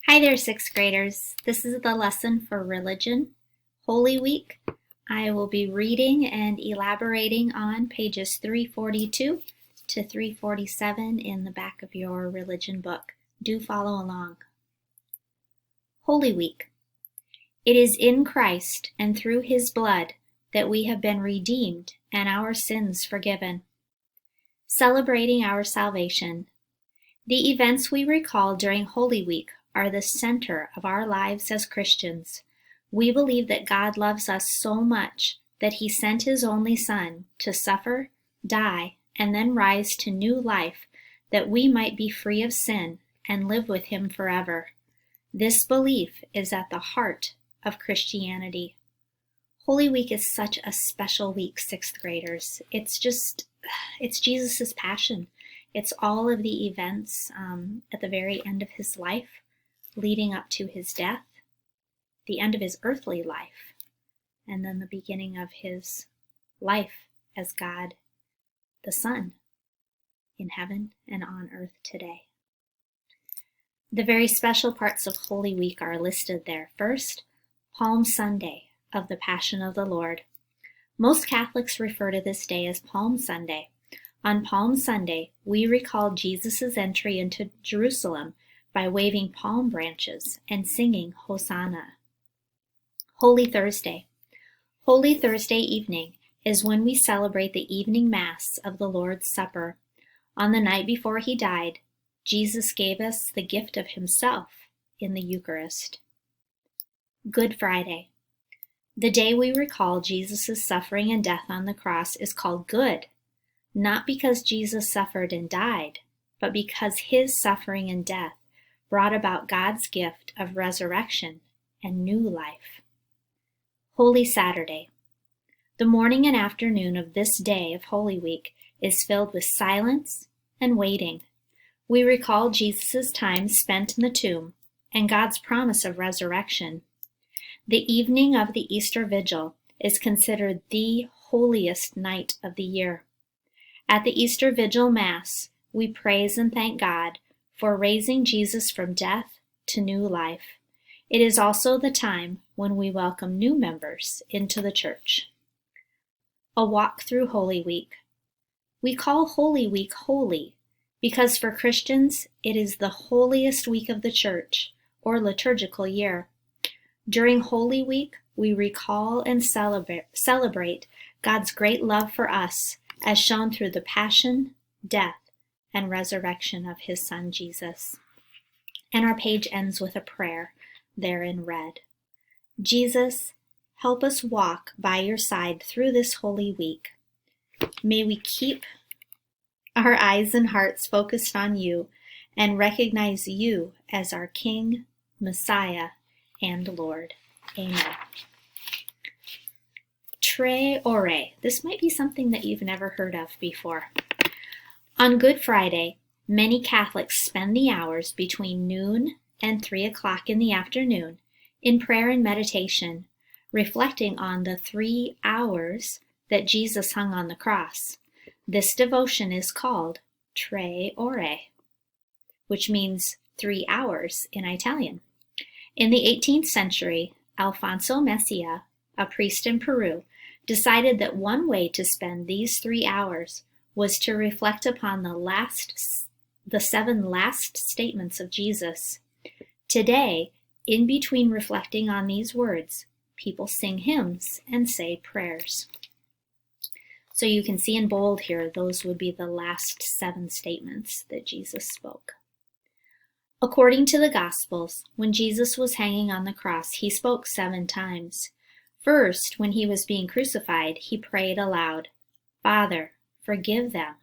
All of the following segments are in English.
Hi there, sixth graders. This is the lesson for religion, Holy Week. I will be reading and elaborating on pages 342 to 347 in the back of your religion book. Do follow along. Holy Week. It is in Christ and through his blood that we have been redeemed and our sins forgiven. Celebrating our salvation. The events we recall during Holy Week are the center of our lives as Christians. We believe that God loves us so much that he sent his only Son to suffer, die, and then rise to new life that we might be free of sin and live with him forever. This belief is at the heart of Christianity. Holy Week is such a special week, sixth graders. It's Jesus' passion. It's all of the events at the very end of his life, leading up to his death, the end of his earthly life, and then the beginning of his life as God, the Son, in heaven and on earth today. The very special parts of Holy Week are listed there. First, Palm Sunday of the Passion of the Lord. Most Catholics refer to this day as Palm Sunday. On Palm Sunday, we recall Jesus' entry into Jerusalem by waving palm branches and singing Hosanna. Holy Thursday. Holy Thursday evening is when we celebrate the evening Mass of the Lord's Supper. On the night before he died, Jesus gave us the gift of himself in the Eucharist. Good Friday. The day we recall Jesus' suffering and death on the cross is called good, not because Jesus suffered and died, but because his suffering and death brought about God's gift of resurrection and new life. Holy Saturday. The morning and afternoon of this day of Holy Week is filled with silence and waiting. We recall Jesus' time spent in the tomb and God's promise of resurrection. The evening of the Easter Vigil is considered the holiest night of the year. At the Easter Vigil Mass, we praise and thank God for raising Jesus from death to new life. It is also the time when we welcome new members into the church. A walk through Holy Week. We call Holy Week holy because for Christians it is the holiest week of the church or liturgical year. During Holy Week, we recall and celebrate God's great love for us as shown through the passion, death, and resurrection of his Son Jesus. And our page ends with a prayer there in red. Jesus, help us walk by your side through this Holy Week. May we keep our eyes and hearts focused on you and recognize you as our King, Messiah, and Lord. Amen. Tre Ore. This might be something that you've never heard of before. On Good Friday, many Catholics spend the hours between noon and 3 o'clock in the afternoon in prayer and meditation, reflecting on the 3 hours that Jesus hung on the cross. This devotion is called Tre Ore, which means 3 hours in Italian. In the 18th century, Alfonso Mesia, a priest in Peru, decided that one way to spend these 3 hours was to reflect upon the 7 last statements of Jesus. Today, in between reflecting on these words, people sing hymns and say prayers. So you can see in bold here, those would be the last 7 statements that Jesus spoke. According to the Gospels, when Jesus was hanging on the cross, he spoke 7 times. First, when he was being crucified, he prayed aloud, "Father, forgive them.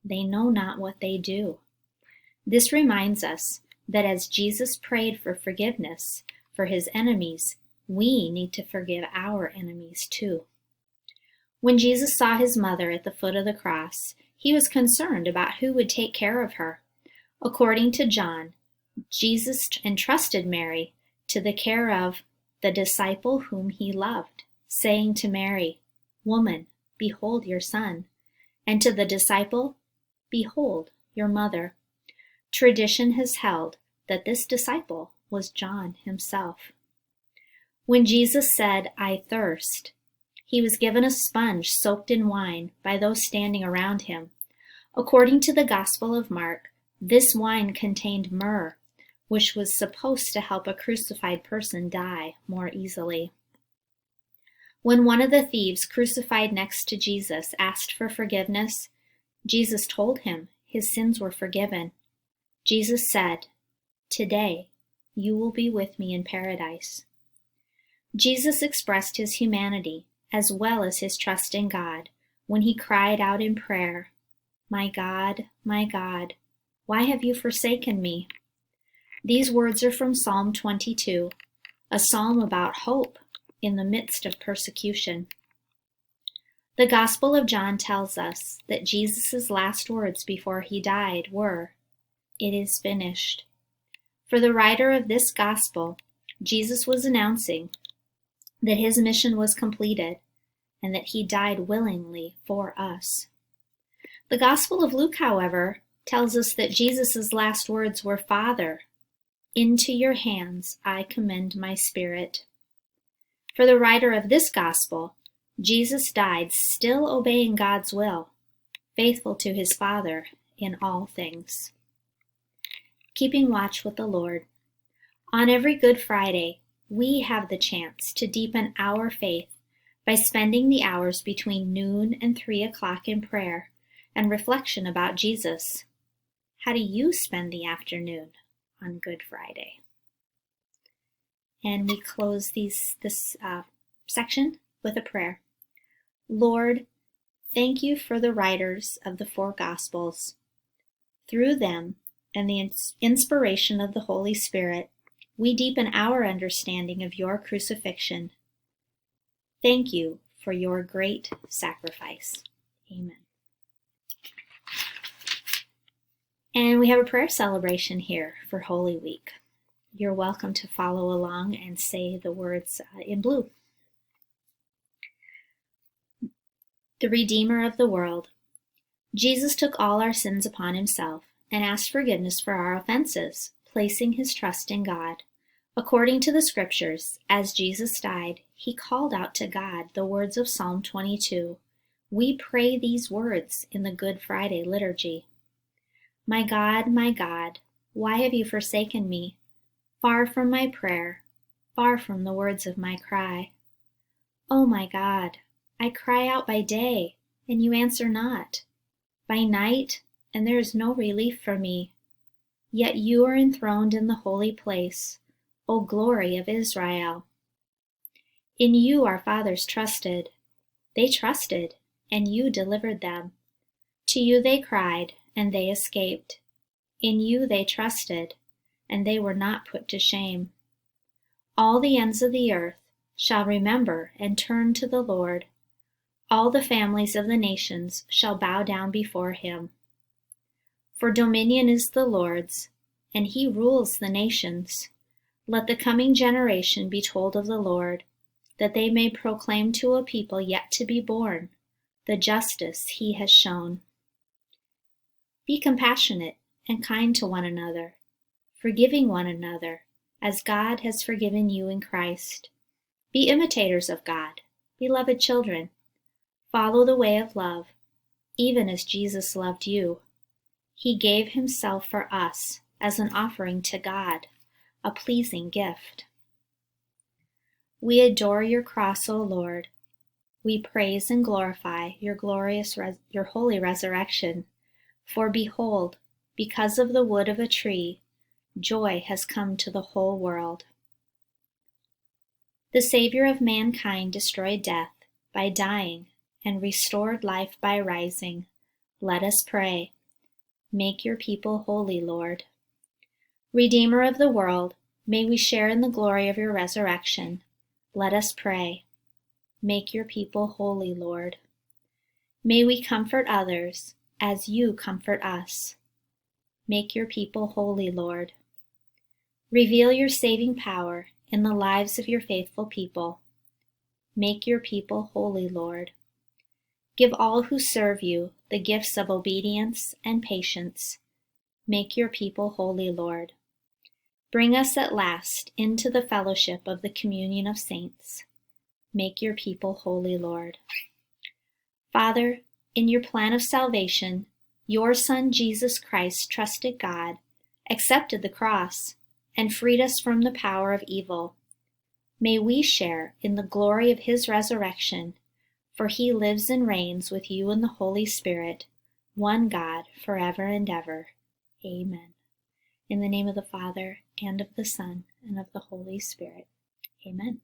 They know not what they do." This reminds us that as Jesus prayed for forgiveness for his enemies, we need to forgive our enemies too. When Jesus saw his mother at the foot of the cross, he was concerned about who would take care of her. According to John, Jesus entrusted Mary to the care of the disciple whom he loved, saying to Mary, "Woman, behold your son," and to the disciple, "Behold your mother." Tradition has held that this disciple was John himself. When Jesus said, "I thirst," he was given a sponge soaked in wine by those standing around him. According to the Gospel of Mark, this wine contained myrrh, which was supposed to help a crucified person die more easily. When one of the thieves crucified next to Jesus asked for forgiveness, Jesus told him his sins were forgiven. Jesus said, "Today you will be with me in paradise." Jesus expressed his humanity as well as his trust in God when he cried out in prayer, my God, why have you forsaken me?" These words are from Psalm 22, a psalm about hope in the midst of persecution. The Gospel of John tells us that Jesus' last words before he died were, "It is finished." For the writer of this Gospel, Jesus was announcing that his mission was completed and that he died willingly for us. The Gospel of Luke, however, tells us that Jesus' last words were, "Father, into your hands I commend my spirit." For the writer of this Gospel, Jesus died still obeying God's will, faithful to his Father in all things. Keeping watch with the Lord. On every Good Friday, we have the chance to deepen our faith by spending the hours between noon and 3 o'clock in prayer and reflection about Jesus. How do you spend the afternoon on Good Friday? And we close this section with a prayer. Lord, thank you for the writers of the 4 Gospels. Through them and the inspiration of the Holy Spirit, we deepen our understanding of your crucifixion. Thank you for your great sacrifice. Amen. And we have a prayer celebration here for Holy Week. You're welcome to follow along and say the words in blue. The Redeemer of the world. Jesus took all our sins upon himself and asked forgiveness for our offenses, placing his trust in God. According to the scriptures, as Jesus died, he called out to God the words of Psalm 22. We pray these words in the Good Friday liturgy. My God, why have you forsaken me? Far from my prayer, far from the words of my cry. Oh my God, I cry out by day, and you answer not. By night, and there is no relief for me. Yet you are enthroned in the holy place, O glory of Israel. In you our fathers trusted. They trusted, and you delivered them. To you they cried, and they escaped. In you they trusted, and they were not put to shame. All the ends of the earth shall remember and turn to the Lord. All the families of the nations shall bow down before him. For dominion is the Lord's, and he rules the nations. Let the coming generation be told of the Lord, that they may proclaim to a people yet to be born the justice he has shown. Be compassionate and kind to one another, forgiving one another, as God has forgiven you in Christ. Be imitators of God, beloved children. Follow the way of love, even as Jesus loved you. He gave himself for us as an offering to God, a pleasing gift. We adore your cross, O Lord. We praise and glorify your your holy resurrection. For behold, because of the wood of a tree, joy has come to the whole world. The Savior of mankind destroyed death by dying and restored life by rising. Let us pray. Make your people holy, Lord. Redeemer of the world, may we share in the glory of your resurrection. Let us pray. Make your people holy, Lord. May we comfort others as you comfort us. Make your people holy, Lord. Reveal your saving power in the lives of your faithful people. Make your people holy, Lord. Give all who serve you the gifts of obedience and patience. Make your people holy, Lord. Bring us at last into the fellowship of the communion of saints. Make your people holy, Lord. Father, in your plan of salvation, your Son Jesus Christ trusted God, accepted the cross, and freed us from the power of evil. May we share in the glory of his resurrection, for he lives and reigns with you in the Holy Spirit, one God, forever and ever. Amen. In the name of the Father, and of the Son, and of the Holy Spirit. Amen.